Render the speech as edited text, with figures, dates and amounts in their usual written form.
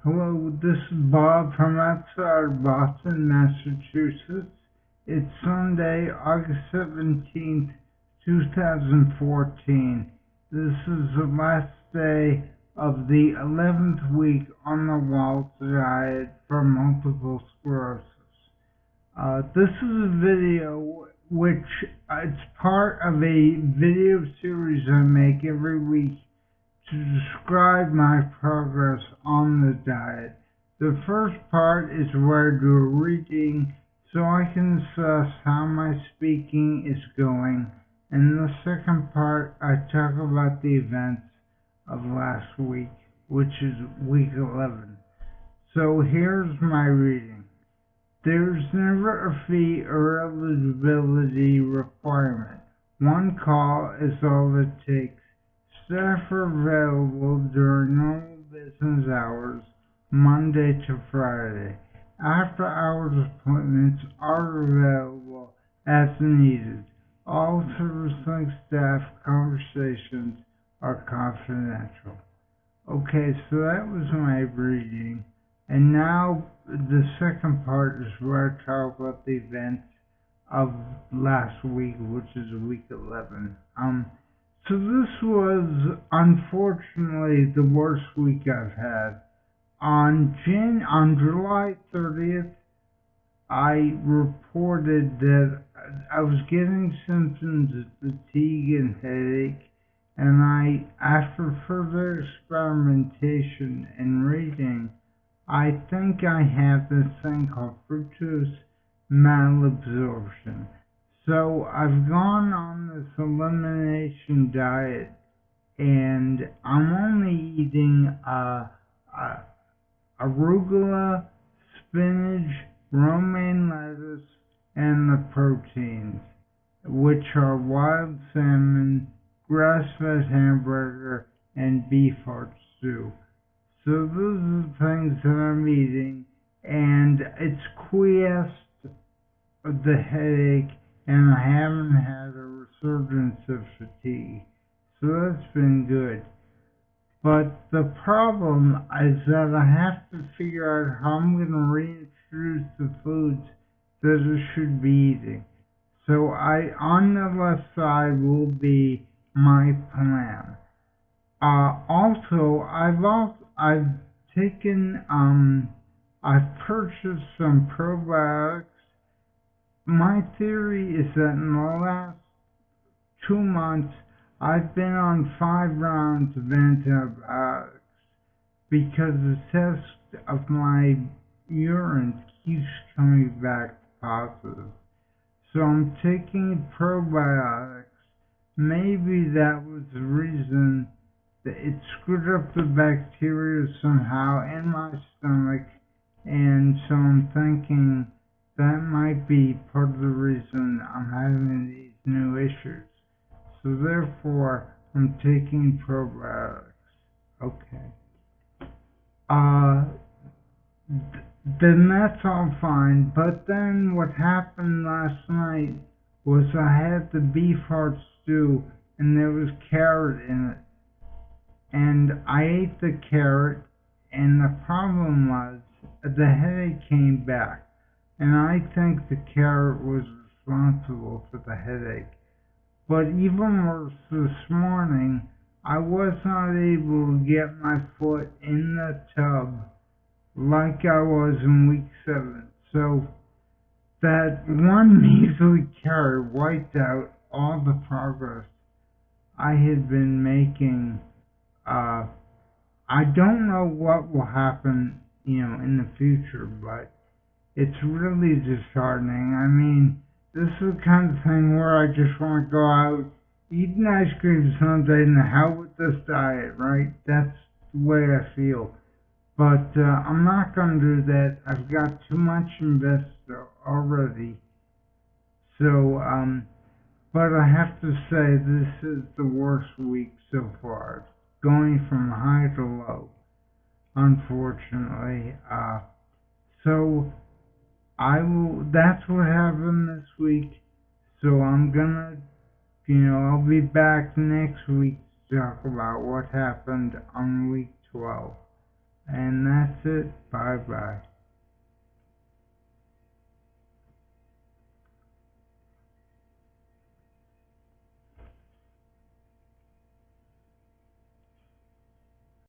Hello, this is Bob from outside Boston, Massachusetts. It's Sunday, August 17th, 2014. This is the last day of the 11th week on the Wahls diet for multiple sclerosis. This is a video which it's part of a video series I make every week to describe my progress on the diet. The first part is where I do a reading so I can assess how my speaking is going, and the second part I talk about the events of last week, which is week 11. So here's my reading. There's never a fee or eligibility requirement. One call is all it takes. Staff are available during normal business hours, Monday to Friday. After hours appointments are available as needed. All servicing staff conversations are confidential. Okay, so that was my reading. And now the second part is where I talk about the events of last week, which is week 11. So this was unfortunately the worst week I've had. On July 30th, I reported that I was getting symptoms of fatigue and headache, and after further experimentation and reading, I think I have this thing called fructose malabsorption. So I've gone on this elimination diet, and I'm only eating arugula, spinach, romaine lettuce, and the proteins, which are wild salmon, grass-fed hamburger, and beef heart stew. So those are the things that I'm eating, and it's quiesced the headache, and I haven't had a resurgence of fatigue. So that's been good. But the problem is that I have to figure out how I'm going to reintroduce the foods that I should be eating. So on the left side will be my plan. Also, I've purchased some probiotics. My theory is that in the last 2 months, I've been on 5 rounds of antibiotics because the test of my urine keeps coming back positive. So I'm taking probiotics. Maybe that was the reason that it screwed up the bacteria somehow in my stomach, and so I'm thinking that might be part of the reason I'm having these new issues. So therefore, I'm taking probiotics. Okay. Then that's all fine. But then what happened last night was I had the beef heart stew, and there was carrot in it. And I ate the carrot, and the problem was the headache came back. And I think the carrot was responsible for the headache. But even worse, this morning, I was not able to get my foot in the tub like I was in week 7. So that one measly carrot wiped out all the progress I had been making. I don't know what will happen, in the future, but it's really disheartening. I mean, this is the kind of thing where I just want to go out, eat an ice cream sundae, and the hell with this diet, right? That's the way I feel. But I'm not going to do that. I've got too much invested already. So, but I have to say this is the worst week so far. Going from high to low, unfortunately. So that's what happened this week. So I'm gonna, I'll be back next week to talk about what happened on week 12. And that's that's it. Bye bye.